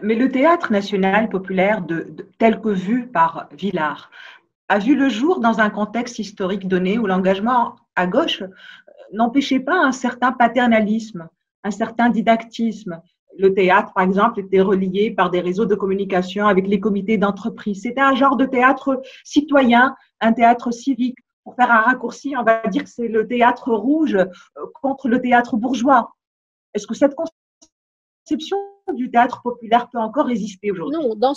Mais le théâtre national populaire tel que vu par Villard a vu le jour dans un contexte historique donné où l'engagement à gauche n'empêchait pas un certain paternalisme, un certain didactisme. Le théâtre, par exemple, était relié par des réseaux de communication avec les comités d'entreprise. C'était un genre de théâtre citoyen, un théâtre civique. Pour faire un raccourci, on va dire que c'est le théâtre rouge contre le théâtre bourgeois. Est-ce que cette conception du théâtre populaire peut encore exister aujourd'hui? Non, non,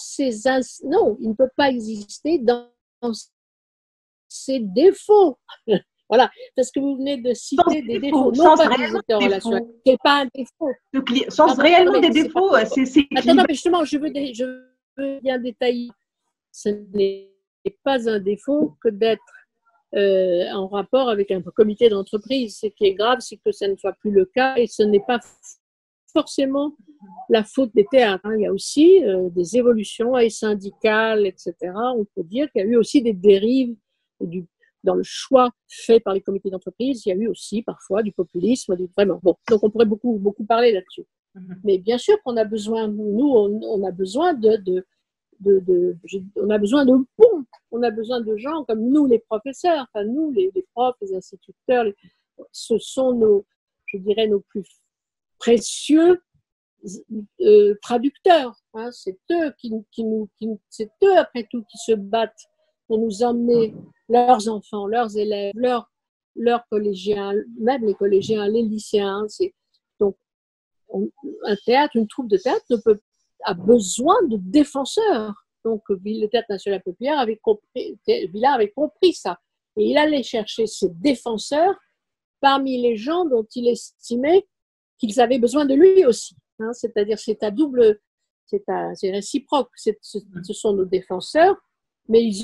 il ne peut pas exister dans ses défauts. Voilà, parce que vous venez de citer des défauts, non pas qu'ils étaient en relation avec, ce n'est pas un défaut. Sans réellement des défauts, c'est attends, mais justement, je veux bien détailler. Ce n'est pas un défaut que d'être en rapport avec un comité d'entreprise. Ce qui est grave, c'est que ça ne soit plus le cas et ce n'est pas forcément la faute des théâtres. Il y a aussi des évolutions syndicales, etc. On peut dire qu'il y a eu aussi des dérives dans le choix fait par les comités d'entreprise. Il y a eu aussi parfois du populisme, vraiment. Bon, donc on pourrait beaucoup parler là-dessus. Mais bien sûr qu'on a besoin, nous, on a besoin on a besoin de ponts, on a besoin de gens comme nous, les professeurs, enfin nous, les profs, les instituteurs, ce sont je dirais, nos plus précieux traducteurs. Hein. C'est eux c'est eux après tout qui se battent pour nous emmener leurs enfants, leurs élèves, leurs collégiens, même les collégiens, les lycéens. Donc un théâtre, une troupe de théâtre a besoin de défenseurs. Donc le Théâtre national populaire Villard avait compris ça. Et il allait chercher ces défenseurs parmi les gens dont il estimait qu'ils avaient besoin de lui aussi. Hein, c'est-à-dire, c'est réciproque. Ce sont nos défenseurs, mais ils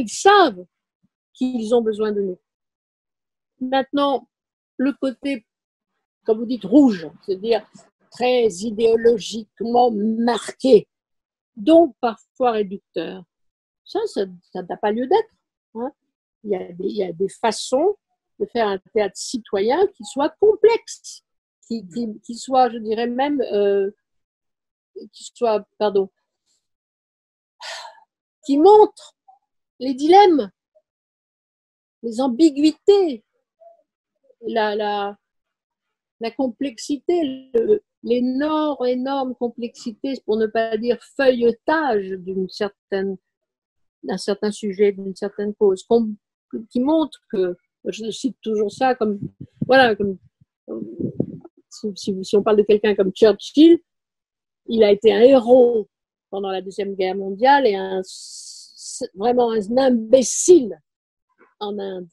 savent qu'ils ont besoin de nous. Maintenant, le côté, comme vous dites, rouge, c'est-à-dire très idéologiquement marqué, donc parfois réducteur, ça n'a pas lieu d'être. Hein. Il y a des façons de faire un théâtre citoyen qui soit complexe, qui soit, je dirais même, qui montre les dilemmes, les ambiguïtés, la complexité, l'énorme complexité, pour ne pas dire feuilletage d'un certain sujet, d'une certaine cause, qui montre que, je cite toujours ça comme, voilà, comme si on parle de quelqu'un comme Churchill, il a été un héros pendant la Deuxième Guerre mondiale et vraiment un imbécile en Inde.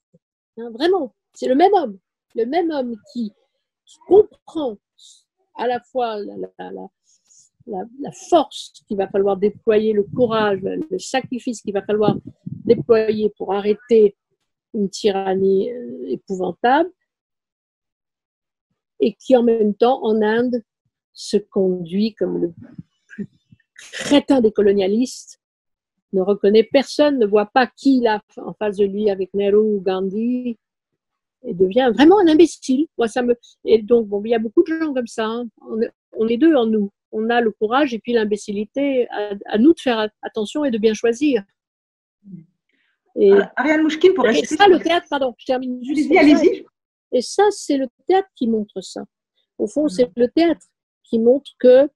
Hein, vraiment, c'est le même homme qui comprend à la fois la force qu'il va falloir déployer, le courage, le sacrifice qu'il va falloir déployer pour arrêter une tyrannie épouvantable, et qui en même temps, en Inde, se conduit comme le plus crétin des colonialistes, ne reconnaît personne, ne voit pas qui il a en face de lui avec Nehru ou Gandhi, et devient vraiment un imbécile. Moi, et donc, bon, il y a beaucoup de gens comme ça. Hein. On est deux en nous. On a le courage et puis l'imbécilité. À nous de faire attention et de bien choisir. Et Ariane Mouchkine, pour rester ça, le théâtre, pardon, je termine juste. Allez-y. Et ça, c'est le théâtre qui montre ça. Au fond, c'est le théâtre qui montre que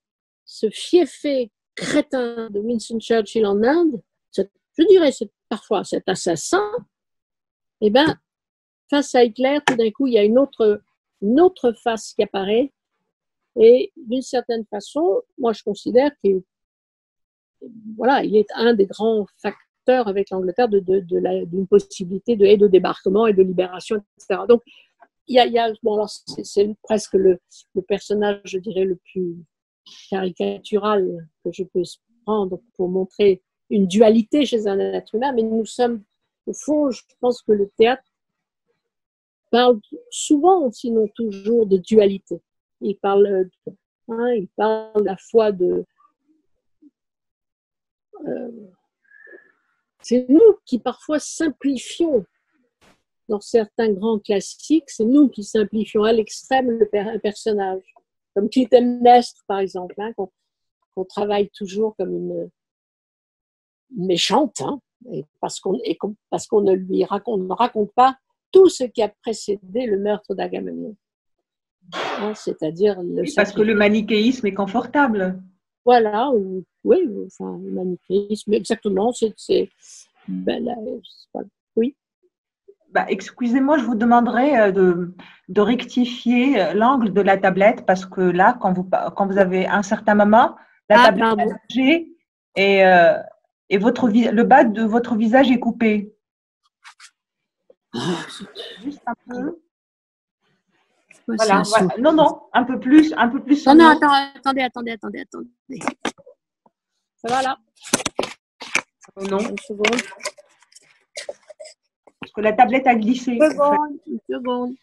ce fiefé crétin de Winston Churchill en Inde, je dirais parfois cet assassin, eh ben, face à Hitler, tout d'un coup, il y a une autre face qui apparaît. Et d'une certaine façon, moi, je considère qu'il est un des grands facteurs avec l'Angleterre d'une possibilité de débarquement et de libération, etc. Donc, c'est presque le personnage, je dirais, le plus caricatural que je peux prendre pour montrer une dualité chez un être humain, mais nous sommes, au fond, je pense que le théâtre parle souvent, sinon toujours, de dualité. Il parle à la fois c'est nous qui parfois simplifions dans certains grands classiques, c'est nous qui simplifions à l'extrême un personnage, comme Clytemnestre par exemple, hein, qu'on travaille toujours comme une méchante, hein, parce qu'on ne lui raconte pas tout ce qui a précédé le meurtre d'Agamemnon, hein, c'est-à-dire le Oui, parce que le manichéisme est confortable. Voilà, oui, enfin, le manichéisme, exactement, oui. Bah, excusez-moi, je vous demanderai de rectifier l'angle de la tablette parce que là, quand vous avez un certain moment, la tablette a bougé et, le bas de votre visage est coupé. Juste un peu. Voilà, voilà. Non, un peu plus. Non, attendez. Ça va là? Non. Une seconde. Parce que la tablette a glissé. Une seconde.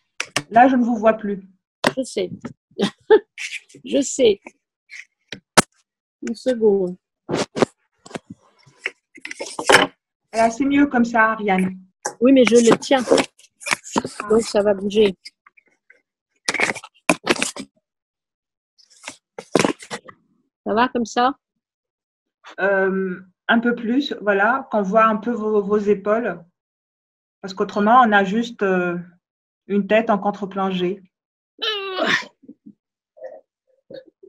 Là, je ne vous vois plus. Je sais. Je sais. Une seconde. Là, c'est mieux comme ça, Ariane. Oui, mais je le tiens. Donc, ça va bouger. Ça va comme ça? Un peu plus, voilà, qu'on voit un peu vos épaules. Parce qu'autrement, on a juste une tête en contre-plongée.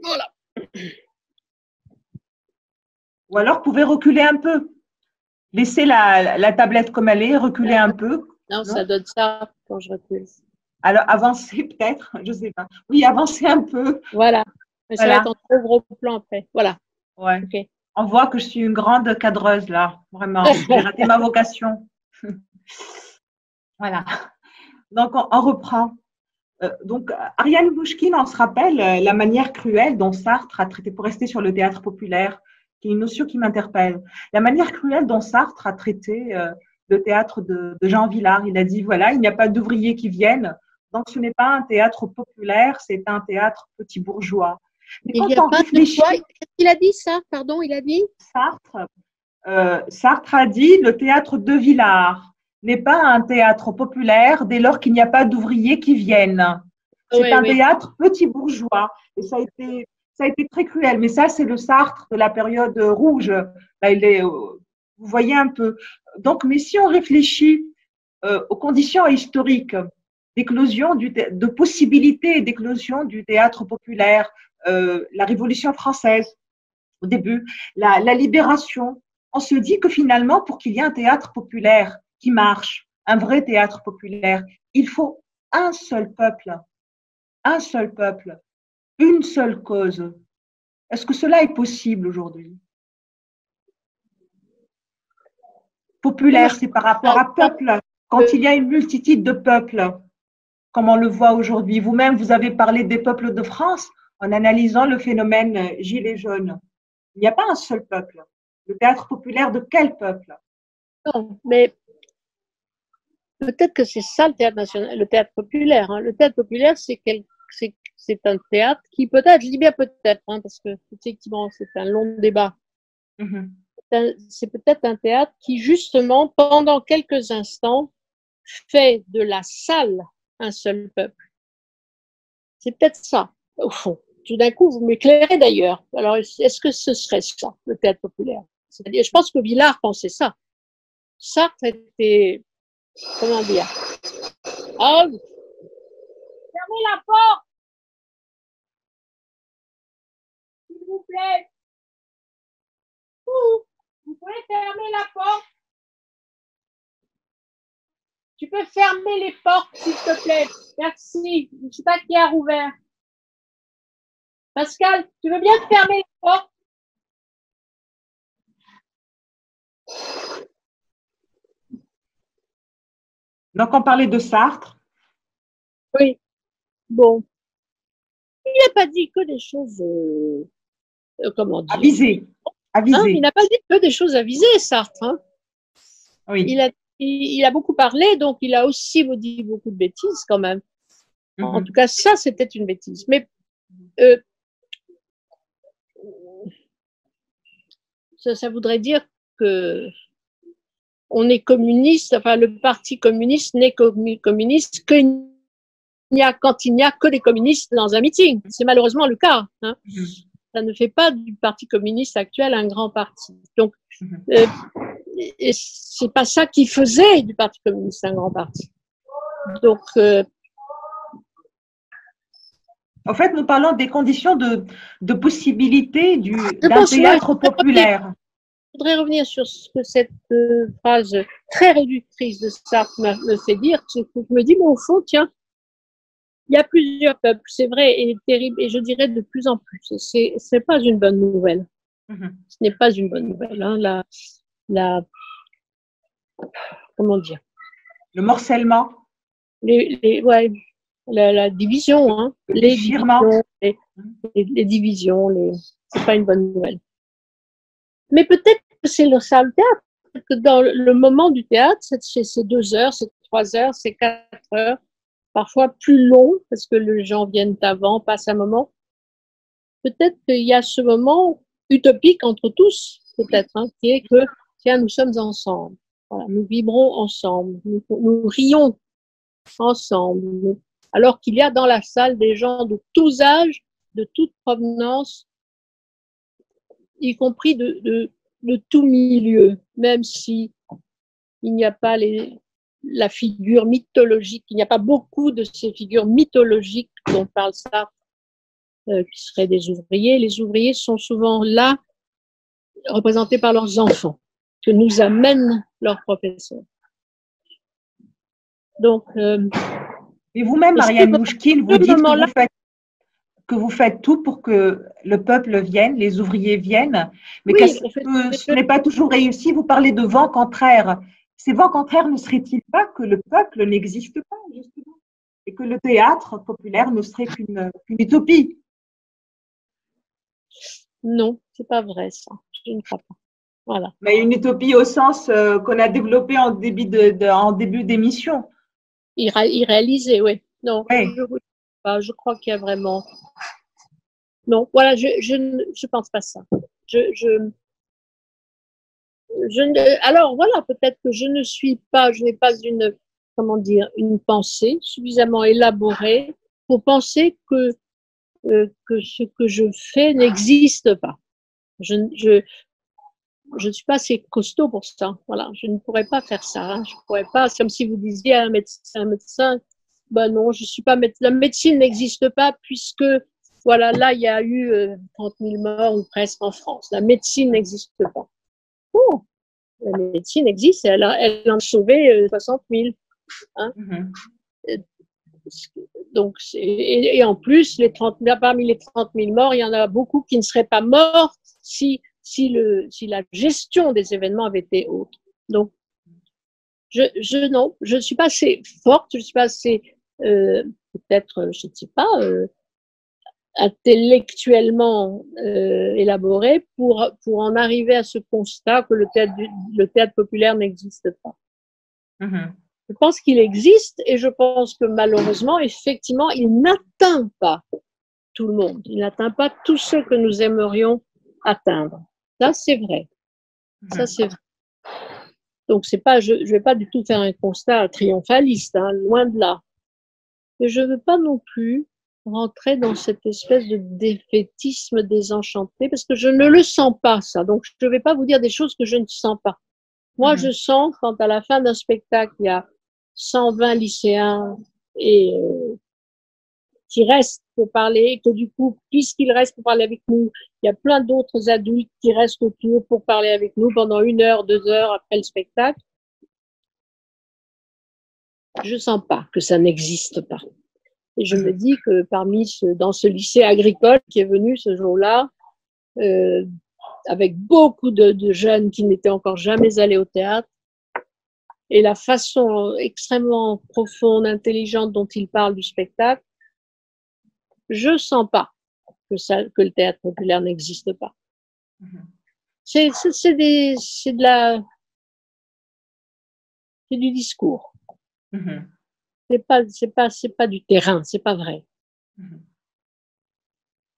Voilà. Ou alors, vous pouvez reculer un peu. Laissez la tablette comme elle est, reculer un peu. Non, ça donne ça quand je recule. Alors, avancez peut-être, je ne sais pas. Oui, avancez un peu. Voilà. Mais ça va être en trop gros plan après. Voilà. Ouais. Okay. On voit que je suis une grande cadreuse là, vraiment. J'ai raté ma vocation. Voilà. Donc, on reprend. Donc, Ariane Bouchkine, on se rappelle la manière cruelle dont Sartre a traité, pour rester sur le théâtre populaire, qui est une notion qui m'interpelle, la manière cruelle dont Sartre a traité le théâtre de Jean Vilar. Il a dit, voilà, il n'y a pas d'ouvriers qui viennent, donc ce n'est pas un théâtre populaire, c'est un théâtre petit bourgeois. Mais il n'y a pas de quoi. Il a dit ça, pardon, il a dit Sartre a dit, le théâtre de Vilar n'est pas un théâtre populaire dès lors qu'il n'y a pas d'ouvriers qui viennent. C'est un théâtre petit bourgeois. Et ça a été très cruel. Mais ça, c'est le Sartre de la période rouge. Là, vous voyez un peu. Donc, mais si on réfléchit aux conditions historiques d'éclosion, de possibilité d'éclosion du théâtre populaire, la Révolution française, au début, la libération, on se dit que finalement, pour qu'il y ait un théâtre populaire qui marche, un vrai théâtre populaire, il faut un seul peuple, une seule cause. Est-ce que cela est possible aujourd'hui? Populaire, c'est par rapport à peuple. Quand il y a une multitude de peuples, comme on le voit aujourd'hui, vous-même, vous avez parlé des peuples de France en analysant le phénomène Gilets jaunes. Il n'y a pas un seul peuple. Le théâtre populaire de quel peuple? Non, mais peut-être que c'est ça le théâtre national, le théâtre populaire. Hein. Le théâtre populaire, c'est un théâtre qui peut-être, je dis bien peut-être, hein, parce que effectivement, c'est un long débat. C'est peut-être un théâtre qui, justement, pendant quelques instants, fait de la salle un seul peuple. C'est peut-être ça, au fond. Tout d'un coup, vous m'éclairez d'ailleurs. Alors, est-ce que ce serait ça, le théâtre populaire? C'est-à-dire, je pense que Villard pensait ça. Sartre était, comment dire? Ah, fermez la porte, s'il vous plaît. Vous pouvez fermer la porte? Tu peux fermer les portes, s'il te plaît. Merci. Je ne sais pas qui a rouvert. Pascal, tu veux bien fermer les portes? Donc, on parlait de Sartre. Oui. Bon. Il n'a pas dit que des choses, comment dire? Avisées. Hein, il n'a pas dit que des choses avisées, Sartre. Hein. Oui. Il a beaucoup parlé, donc il a aussi dit beaucoup de bêtises quand même. En tout cas, ça, c'était une bêtise. Mais ça voudrait dire que on est communiste, enfin le parti communiste n'est communiste quand il n'y a que des communistes dans un meeting. C'est malheureusement le cas. Hein. Ça ne fait pas du Parti communiste actuel un grand parti. Donc, c'est pas ça qui faisait du Parti communiste un grand parti. Donc, en fait, nous parlons des conditions de possibilité d'un théâtre populaire. Je voudrais revenir sur ce que cette phrase très réductrice de Sartre me fait dire. C'est que je me dis, bon, au fond, tiens, il y a plusieurs peuples, c'est vrai, et terrible, et je dirais de plus en plus. C'est pas une bonne nouvelle. Ce n'est pas une bonne nouvelle. Hein. Comment dire? Le morcellement. Ouais, la division, hein. Le déchirement. Les divisions, c'est pas une bonne nouvelle. Mais peut-être que c'est ça le théâtre. Que dans le moment du théâtre, c'est 2 heures, c'est 3 heures, c'est 4 heures, parfois plus long, parce que les gens viennent avant, passent un moment. Peut-être qu'il y a ce moment utopique entre tous, peut-être, hein, qui est que, tiens, nous sommes ensemble. Voilà, nous vibrons ensemble, nous rions ensemble. Alors qu'il y a dans la salle des gens de tous âges, de toute provenance, y compris de tout milieu, même si il n'y a pas la figure mythologique, il n'y a pas beaucoup de ces figures mythologiques dont parle Sartre, qui seraient des ouvriers. Les ouvriers sont souvent là, représentés par leurs enfants, que nous amènent leurs professeurs. Donc, et vous-même, Ariane Mouchkine, vous dites que vous faites tout pour que le peuple vienne, les ouvriers viennent, mais oui, ce n'est pas toujours réussi. Vous parlez de vents contraires. Ces vents contraires ne seraient-ils pas que le peuple n'existe pas, justement, et que le théâtre populaire ne serait qu'une utopie? Non, c'est pas vrai, ça. Je ne crois pas. Voilà. Mais une utopie au sens qu'on a développé en début d'émission. Irréalisé, oui. Non, oui. Je crois qu'il y a vraiment. Non, voilà, je pense pas ça. Alors voilà, peut-être que je n'ai pas une pensée suffisamment élaborée pour penser que ce que je fais n'existe pas. Je ne suis pas assez costaud pour ça. Voilà, je ne pourrais pas faire ça. Hein. Je pourrais pas. C'est comme si vous disiez à un médecin, ben non, je suis pas médecin. La médecine n'existe pas puisque voilà, là il y a eu 30 000 morts ou presque en France. La médecine n'existe pas. Oh, la médecine existe. Elle en a sauvé 60 000. Hein. Donc, et en plus, parmi les 30 000 morts, il y en a beaucoup qui ne seraient pas morts si la gestion des événements avait été autre. Donc, non, je ne suis pas assez forte, je ne suis pas assez, peut-être, je ne sais pas, intellectuellement élaborée pour en arriver à ce constat que le théâtre populaire n'existe pas. Je pense qu'il existe et je pense que malheureusement, effectivement, il n'atteint pas tout le monde. Il n'atteint pas tous ceux que nous aimerions atteindre. Ça, c'est vrai. Ça, c'est vrai. Donc, je vais pas du tout faire un constat triomphaliste, hein, loin de là. Mais je veux pas non plus rentrer dans cette espèce de défaitisme désenchanté parce que je ne le sens pas, ça. Donc, je ne vais pas vous dire des choses que je ne sens pas. Moi, je sens quand à la fin d'un spectacle, il y a 120 lycéens qui restent pour parler, que du coup, puisqu'ils restent pour parler avec nous, il y a plein d'autres adultes qui restent autour pour parler avec nous pendant 1 heure, 2 heures après le spectacle. Je sens pas que ça n'existe pas. Et je me dis que dans ce lycée agricole qui est venu ce jour-là, avec beaucoup de jeunes qui n'étaient encore jamais allés au théâtre, et la façon extrêmement profonde, intelligente dont il parle du spectacle, je sens pas que le théâtre populaire n'existe pas. C'est du discours. C'est pas du terrain, c'est pas vrai.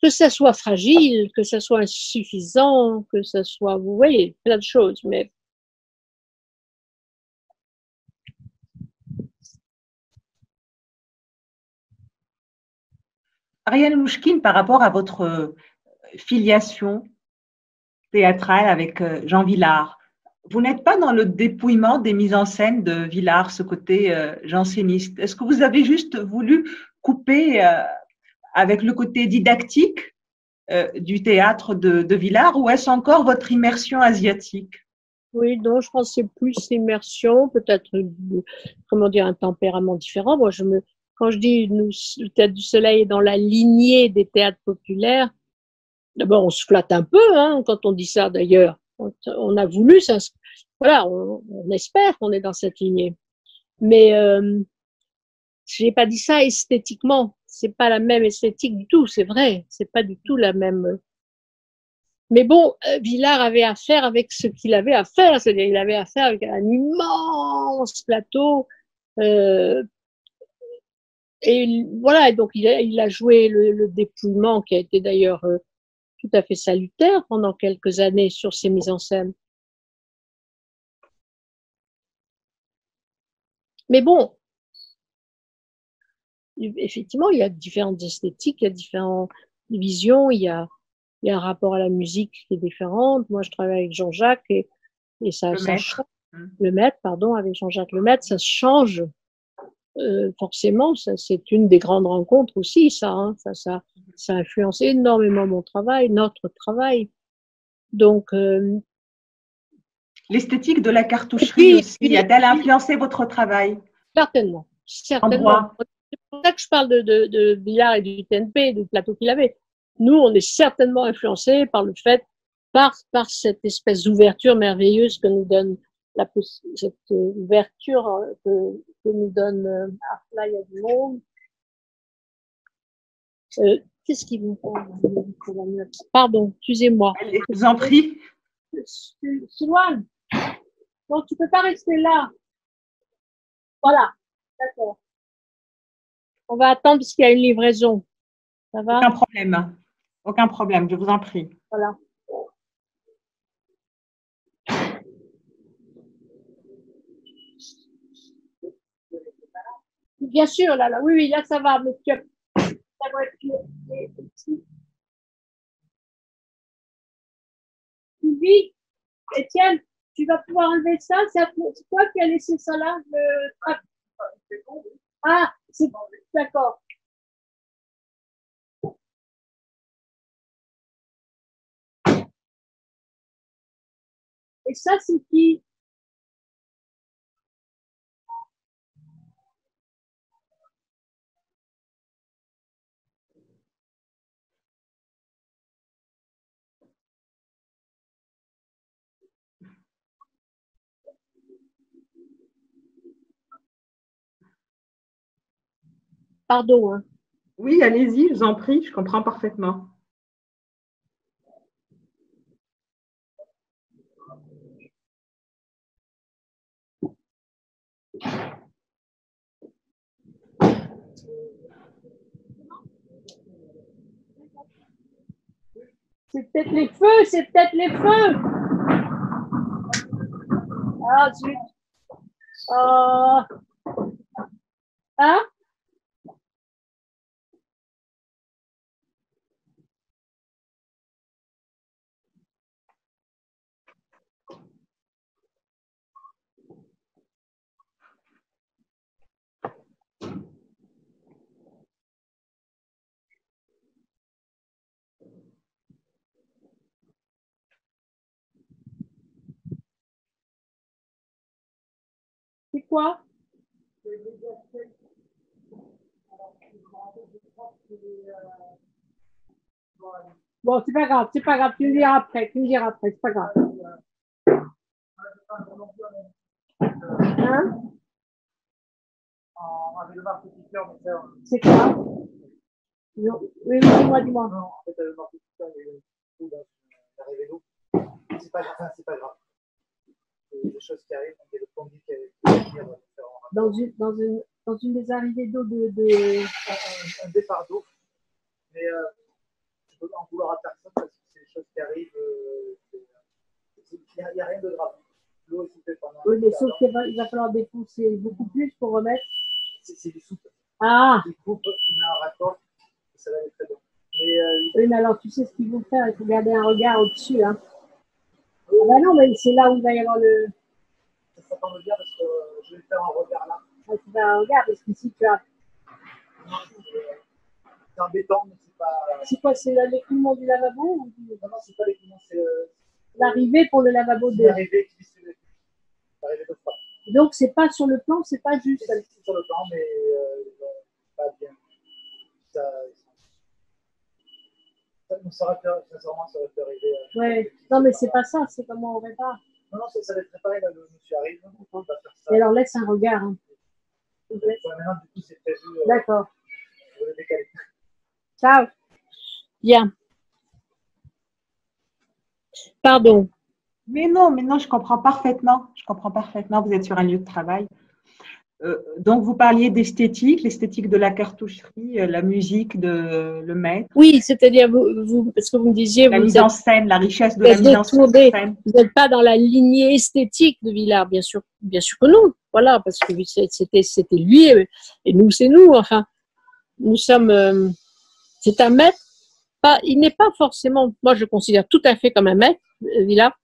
Que ça soit fragile, que ça soit insuffisant, que ça soit, vous voyez, plein de choses, mais Ariane Mouchkine, par rapport à votre filiation théâtrale avec Jean Vilar. Vous n'êtes pas dans le dépouillement des mises en scène de Vilar, ce côté janséniste. Est-ce que vous avez juste voulu couper avec le côté didactique du théâtre de Vilar, ou est-ce encore votre immersion asiatique? Oui, donc je pense que c'est plus l'immersion, peut-être, comment dire, un tempérament différent. Moi, quand je dis le Théâtre du Soleil est dans la lignée des théâtres populaires, d'abord on se flatte un peu, hein, quand on dit ça d'ailleurs. On a voulu, ça, voilà, on espère qu'on est dans cette lignée. Mais j'ai pas dit ça esthétiquement. C'est pas la même esthétique du tout, c'est vrai. C'est pas du tout la même. Mais bon, Villard avait affaire avec ce qu'il avait à faire, c'est-à-dire il avait affaire avec un immense plateau. Euh, et voilà, donc il a joué le dépouillement qui a été d'ailleurs tout à fait salutaire pendant quelques années sur ses mises en scène. Mais bon, effectivement, il y a différentes esthétiques, il y a différentes visions, il y a un rapport à la musique qui est différent. Moi, je travaille avec Jean-Jacques et ça change. Le maître, pardon, avec Jean-Jacques Lemaître, ça change forcément. C'est une des grandes rencontres aussi, ça, hein, ça a influencé énormément mon travail, notre travail. Donc, l'esthétique de la cartoucherie aussi, a-t-elle influencé votre travail? Certainement, certainement. C'est pour ça que je parle de Billard et du TNP, du plateau qu'il avait. Nous, on est certainement influencés par le fait, par cette espèce d'ouverture merveilleuse que nous donne cette ouverture que nous donne là, il y a du monde. Qu'est-ce qu'ils vont faire? Pardon, excusez-moi. Je vous en prie. Silouane, non, tu peux pas rester là. Voilà, d'accord. On va attendre parce qu'il y a une livraison. Ça va? Aucun problème. Aucun problème, je vous en prie. Voilà. Bien sûr, là, oui, là, ça va, mais ta voiture est ici. Oui, Étienne, tu vas pouvoir enlever ça. C'est toi qui as laissé ça là. Ah, c'est d'accord. Et ça, c'est qui? Pardon, hein. Oui, allez-y, je vous en prie, je comprends parfaitement. C'est peut-être les feux, c'est peut-être les feux. Ah, zut. Hein? C'est quoi? Bon, c'est pas grave, tu me diras après, c'est pas grave. Hein? C'est quoi? Non. Oui, dis-moi. Non, en fait, le marteau-piqueur, il est arrivé d'eau. C'est pas grave. C'est des choses qui arrivent, donc il y a le plombier qui arrive. Dans une des arrivées d'eau un départ d'eau. Mais je peux en vouloir à personne parce que c'est des choses qui arrivent. Il n'y a rien de grave. L'eau est soupée pendant. Oui, mais sauf qu'il va falloir défoncer beaucoup plus pour remettre. C'est du soupe. Ah! Il coupe, il met un raccord, et ça va aller très bien. Oui, mais alors tu sais ce qu'il faut faire, il faut garder un regard au-dessus. Hein. Ah bah non, mais c'est là où il va y avoir le. Ça tombe bien parce que je vais faire un regard là. Ah, tu fais un regard parce qu'ici tu as. C'est un béton, mais c'est pas. C'est quoi, c'est l'écoulement du lavabo ou Non, c'est pas l'écoulement, c'est l'arrivée pour le lavabo de. l'arrivée qui distribue. L'arrivée de froid. Donc c'est pas sur le plan, c'est pas juste. C'est sur le plan, mais pas bien. Ça aurait pu, sincèrement, ça aurait pu arriver. Ouais, non, mais c'est pas ça, c'est comment on répare. Non, ça va être préparé, là, le monsieur arrive, on va faire ça. Et alors laisse un regard. Hein. Maintenant, du coup, c'est prévu. D'accord. Je vais le décaler. Ciao. Bien. Pardon. Mais non, je comprends parfaitement. Je comprends parfaitement. Vous êtes sur un lieu de travail. Donc, vous parliez d'esthétique, l'esthétique de la cartoucherie, la musique de le maître. Oui, c'est-à-dire, vous, parce que vous me disiez… La mise en scène, la richesse de la mise en scène. Vous n'êtes pas dans la lignée esthétique de Villard, bien sûr que non. Voilà, parce que c'était lui et nous, c'est nous. Enfin, nous sommes… c'est un maître. Il n'est pas forcément… Moi, je le considère tout à fait comme un maître, Villard.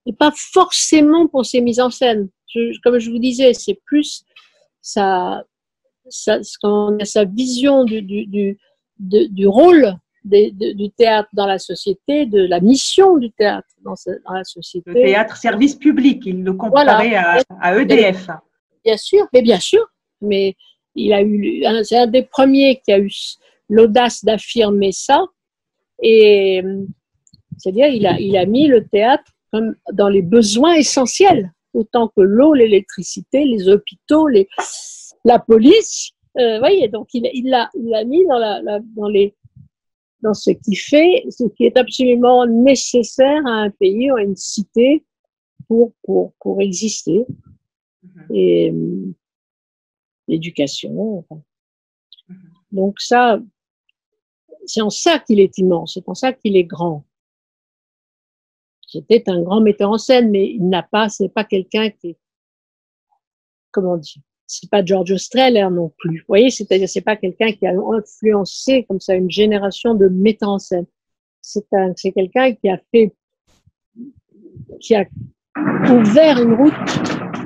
Et pas forcément pour ses mises en scène. Comme je vous disais, c'est plus sa vision du rôle du théâtre dans la société, de la mission du théâtre dans la société. Le théâtre service public, il le comparait à EDF. Bien sûr, mais c'est un des premiers qui a eu l'audace d'affirmer ça, et c'est-à-dire il a mis le théâtre comme dans les besoins essentiels, autant que l'eau, l'électricité, les hôpitaux, la police. Voyez, donc il l'a mis dans ce qui est absolument nécessaire à un pays ou à une cité pour exister. Et l'éducation. Enfin. Donc ça, c'est en ça qu'il est immense, c'est en ça qu'il est grand. C'était un grand metteur en scène, mais c'est pas quelqu'un qui est, comment dire, c'est pas George Strehler non plus. Vous voyez, c'est-à-dire, c'est pas quelqu'un qui a influencé comme ça une génération de metteurs en scène. C'est quelqu'un qui a ouvert une route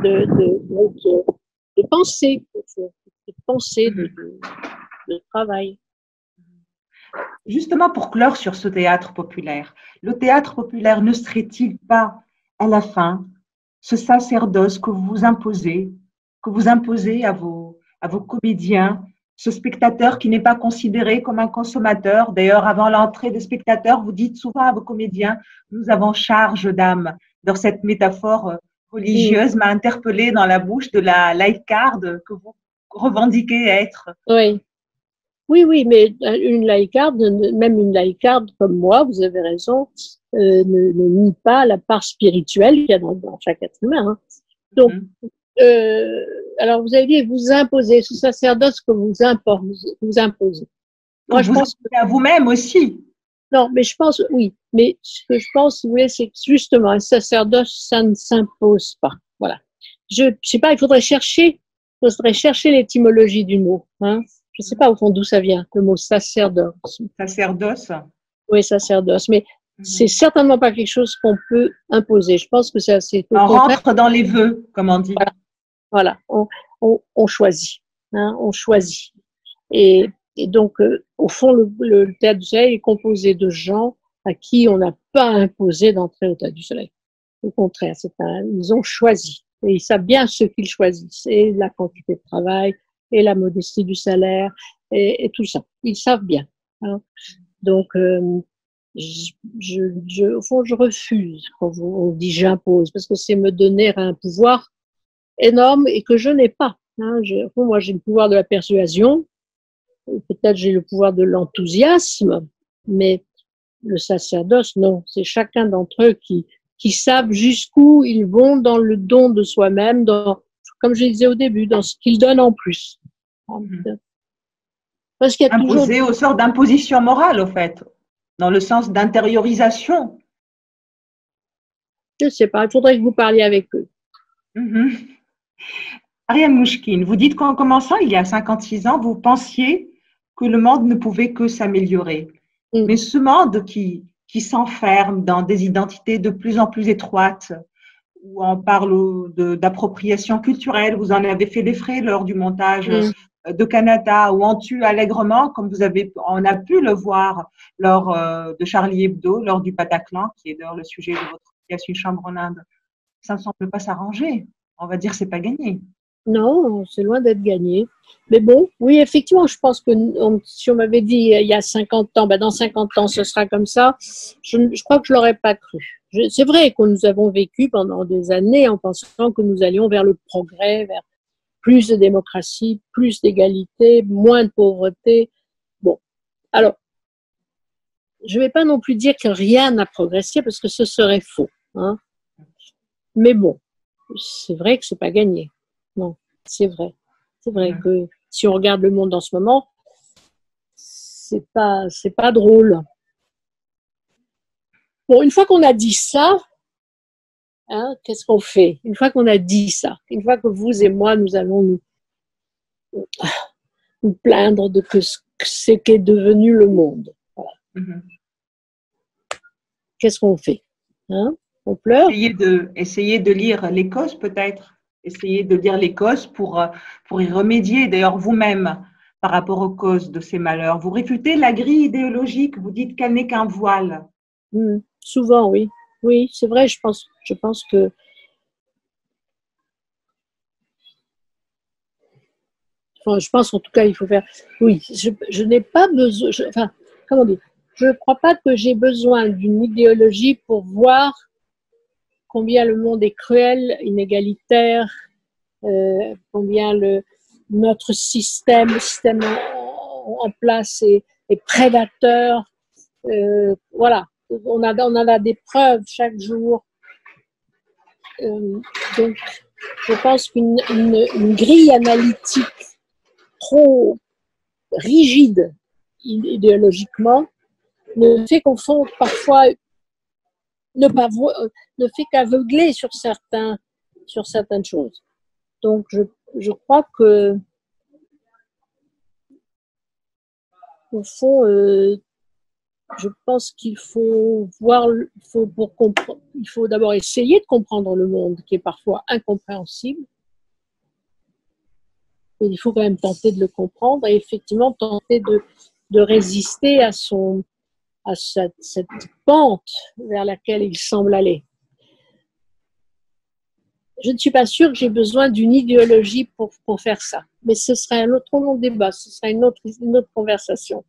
de pensée, de travail. Justement, pour clore sur ce théâtre populaire, le théâtre populaire ne serait-il pas, à la fin, ce sacerdoce que vous imposez à vos comédiens, ce spectateur qui n'est pas considéré comme un consommateur? D'ailleurs, avant l'entrée des spectateurs, vous dites souvent à vos comédiens, nous avons charge d'âme. Dans cette métaphore religieuse m'a interpellée dans la bouche de la laïcarde que vous revendiquez être. Oui, mais même une laïcarde comme moi, vous avez raison, ne nie pas la part spirituelle qu'il y a dans chaque être humain. Hein. Donc, alors vous avez dit, vous imposez, ce sacerdoce que vous imposez. Moi, je pense à vous-même aussi. Non, mais je pense, oui, mais ce que je pense, oui, c'est que justement, un sacerdoce, ça ne s'impose pas. Voilà. Je sais pas, il faudrait chercher l'étymologie du mot, hein. Je ne sais pas au fond d'où ça vient, le mot sacerdoce. Sacerdoce. Oui, sacerdoce. Mais c'est certainement pas quelque chose qu'on peut imposer. Je pense que c'est assez… On rentre dans les vœux, comme on dit. Voilà. On choisit. Hein, on choisit. Et donc, au fond, le Théâtre du Soleil est composé de gens à qui on n'a pas imposé d'entrer au Théâtre du Soleil. Au contraire, ils ont choisi. Et ils savent bien ce qu'ils choisissent. Et la quantité de travail, et la modestie du salaire, et tout ça. Ils savent bien. Hein. Donc, au fond, je refuse quand on dit j'impose, parce que c'est me donner un pouvoir énorme et que je n'ai pas. Hein. Au fond, moi, j'ai le pouvoir de la persuasion, peut-être j'ai le pouvoir de l'enthousiasme, mais le sacerdoce, non. C'est chacun d'entre eux qui savent jusqu'où ils vont dans le don de soi-même, comme je disais au début, dans ce qu'ils donnent en plus. Parce qu'il y a imposé aux sortes d'imposition morale, au fait, dans le sens d'intériorisation. Je ne sais pas, il faudrait que vous parliez avec eux. Ariane Mouchkine, vous dites qu'en commençant, il y a 56 ans, vous pensiez que le monde ne pouvait que s'améliorer. Mais ce monde qui s'enferme dans des identités de plus en plus étroites, où on parle d'appropriation culturelle, vous en avez fait les frais lors du montage de Canada, où on tue allègrement, comme on a pu le voir lors de Charlie Hebdo, lors du Bataclan, qui est d'ailleurs le sujet de votre pièce Une chambre en Inde. Ça ne semble pas s'arranger. On va dire que c'est pas gagné. Non, c'est loin d'être gagné. Mais bon, oui, effectivement, je pense que si on m'avait dit il y a 50 ans, dans 50 ans, ce sera comme ça, je crois que je ne l'aurais pas cru. C'est vrai que nous avons vécu pendant des années en pensant que nous allions vers le progrès, vers plus de démocratie, plus d'égalité, moins de pauvreté. Bon, alors, je ne vais pas non plus dire que rien n'a progressé parce que ce serait faux. Hein. Mais bon, c'est vrai que ce n'est pas gagné. Non, c'est vrai. C'est vrai que si on regarde le monde en ce moment, c'est pas drôle. Bon, une fois qu'on a dit ça, hein, qu'est-ce qu'on fait? Une fois qu'on a dit ça, une fois que vous et moi, nous allons nous plaindre de ce qu'est devenu le monde. Voilà. Qu'est-ce qu'on fait? Hein? On pleure? Essayer de lire les causes peut-être. Essayez de lire les causes pour y remédier. D'ailleurs, vous-même, par rapport aux causes de ces malheurs, vous réfutez la grille idéologique, vous dites qu'elle n'est qu'un voile. Souvent, oui. Oui, c'est vrai, je pense que je pense en tout cas, il faut faire… Oui, je n'ai pas besoin… comment dire? Je ne crois pas que j'ai besoin d'une idéologie pour voir combien le monde est cruel, inégalitaire, combien notre système en place est prédateur. Voilà, on en a des preuves chaque jour. Donc, je pense qu'une grille analytique trop rigide idéologiquement ne fait qu'au fond parfois ne fait qu'aveugler sur certaines choses. Donc je crois que au fond je pense qu'il faut il faut d'abord essayer de comprendre le monde qui est parfois incompréhensible. Et il faut quand même tenter de le comprendre et effectivement tenter de résister à cette pente vers laquelle il semble aller. Je ne suis pas sûre que j'ai besoin d'une idéologie pour faire ça. Mais ce serait un autre long débat, ce serait une autre conversation.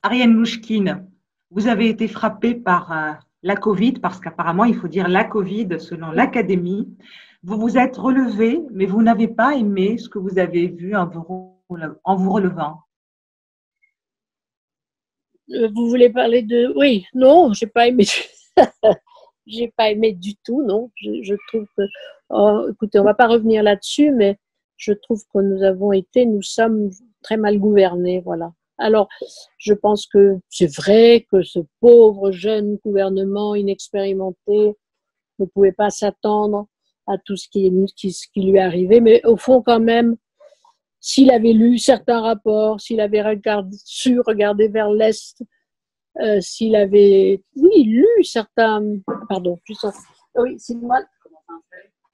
Ariane Mouchkine, vous avez été frappée par la Covid, parce qu'apparemment, il faut dire la Covid selon l'Académie. Vous vous êtes relevée, mais vous n'avez pas aimé ce que vous avez vu en vous relevant. Vous voulez parler de… Oui, non, j'ai pas aimé. J'ai pas aimé du tout, non. Je trouve que… écoutez, on va pas revenir là-dessus, mais je trouve que nous sommes très mal gouvernés, voilà. Alors, je pense que c'est vrai que ce pauvre jeune gouvernement inexpérimenté ne pouvait pas s'attendre à tout ce qui lui est arrivé, mais au fond, quand même, s'il avait lu certains rapports, s'il avait su regarder vers l'Est, s'il avait, lu certains… Pardon, oui, c'est moi.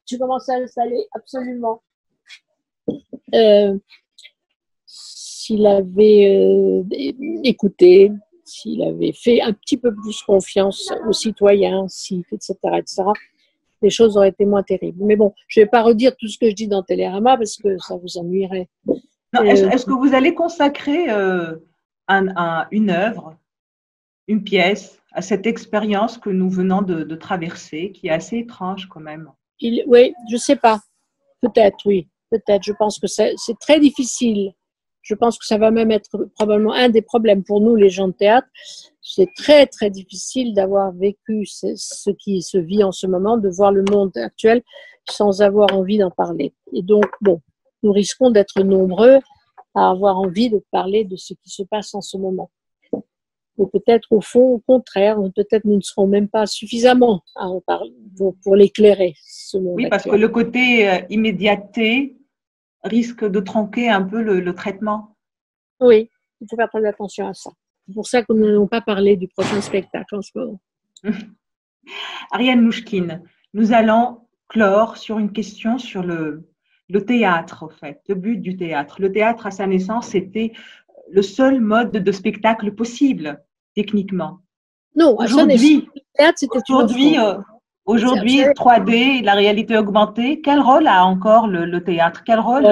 Tu commences à installer, absolument. S'il avait écouté, s'il avait fait un petit peu plus confiance aux citoyens, etc., les choses auraient été moins terribles. Mais bon, je ne vais pas redire tout ce que je dis dans Télérama parce que ça vous ennuierait. Non, est-ce que vous allez consacrer une œuvre, une pièce à cette expérience que nous venons de traverser, qui est assez étrange quand même? Oui, je ne sais pas. Peut-être, oui. Peut-être. Je pense que c'est très difficile. Je pense que ça va même être probablement un des problèmes pour nous, les gens de théâtre. C'est très, très difficile d'avoir vécu ce qui se vit en ce moment, de voir le monde actuel sans avoir envie d'en parler. Et donc, bon, nous risquons d'être nombreux à avoir envie de parler de ce qui se passe en ce moment. Ou peut-être, au fond, au contraire, peut-être nous ne serons même pas suffisamment à en parler pour l'éclairer, ce monde Oui, parce actuel. que le côté immédiateté risque de tronquer un peu le traitement. Oui, il faut faire très attention à ça. C'est pour ça que nous n'allons pas parler du prochain spectacle en ce moment. Ariane Mouchkine, nous allons clore sur une question sur le théâtre, en fait, le but du théâtre. Le théâtre, à sa naissance, c'était le seul mode de spectacle possible, techniquement. Non, à sa naissance, le théâtre, c'était Aujourd'hui, 3D, la réalité augmentée, quel rôle a encore le théâtre? Quel rôle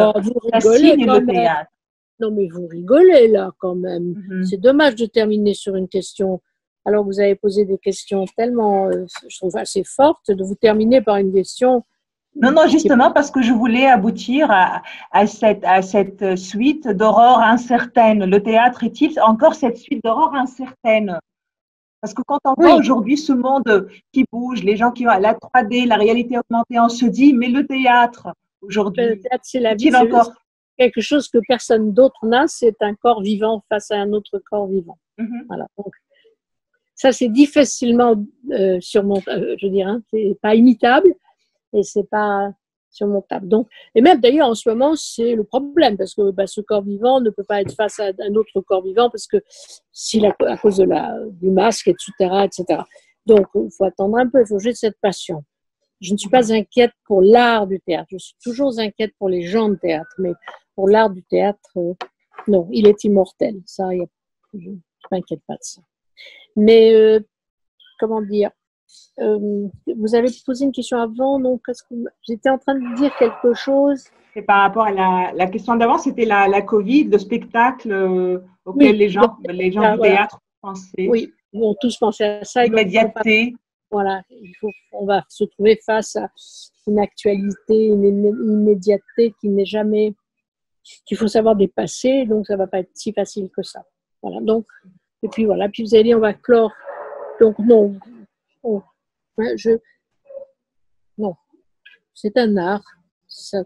assigne le théâtre? Non, mais vous rigolez là quand même. C'est dommage de terminer sur une question. Alors vous avez posé des questions tellement, je trouve, assez fortes, de vous terminer par une question. Non, justement, parce que je voulais aboutir à cette suite d'aurore incertaine. Le théâtre est-il encore cette suite d'aurore incertaine? Parce que quand on voit aujourd'hui ce monde qui bouge, les gens qui ont la 3D, la réalité augmentée, on se dit, mais le théâtre, aujourd'hui, le théâtre, c'est la vie, encore quelque chose que personne d'autre n'a, c'est un corps vivant face à un autre corps vivant. Voilà. Donc, ça, c'est difficilement surmontable, je dirais, c'est pas imitable et c'est pas surmontable. Donc, et même d'ailleurs, en ce moment, c'est le problème parce que ce corps vivant ne peut pas être face à un autre corps vivant parce que à cause de du masque, etc. Donc, il faut attendre un peu, il faut juste cette passion. Je ne suis pas inquiète pour l'art du théâtre. Je suis toujours inquiète pour les gens de théâtre, mais pour l'art du théâtre, non, il est immortel. Ça, je ne m'inquiète pas de ça. Mais, comment dire, vous avez posé une question avant, donc j'étais en train de dire quelque chose. C'est par rapport à la question d'avant, c'était la Covid, le spectacle auquel les gens du théâtre pensaient. Oui, ils vont tous penser à ça. L'immédiateté. Voilà, on va se trouver face à une actualité, une immédiateté qui n'est jamais, qu'il faut savoir dépasser, donc ça va pas être si facile que ça. Voilà, donc, et puis voilà, puis vous allez, on va clore. Donc non, non, c'est un art. C'est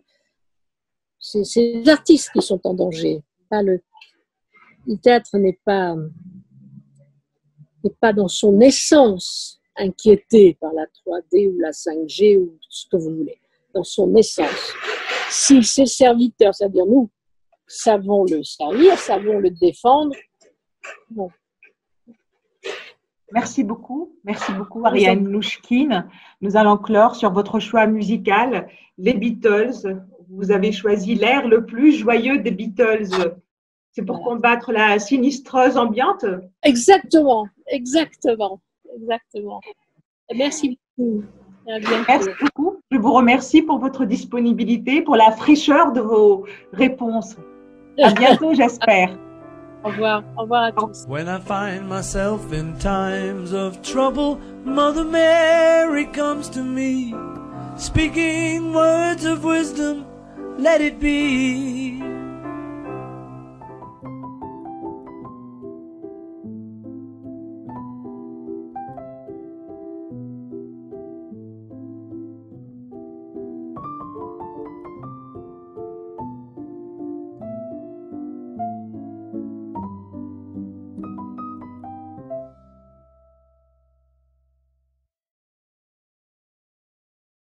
les artistes qui sont en danger. Le théâtre n'est pas dans son essence inquiété par la 3D ou la 5G ou ce que vous voulez, dans son essence. Si ses serviteurs, c'est-à-dire nous, savons le servir, savons le défendre, bon. Merci beaucoup Ariane Mouchkine. Nous allons clore sur votre choix musical, les Beatles. Vous avez choisi l'air le plus joyeux des Beatles. C'est pour combattre la sinistreuse ambiante? Exactement. Merci beaucoup. Merci beaucoup. Je vous remercie pour votre disponibilité, pour la fraîcheur de vos réponses. À bientôt, j'espère. Au revoir à tous. When I find myself in times of trouble, Mother Mary comes to me, speaking words of wisdom, let it be.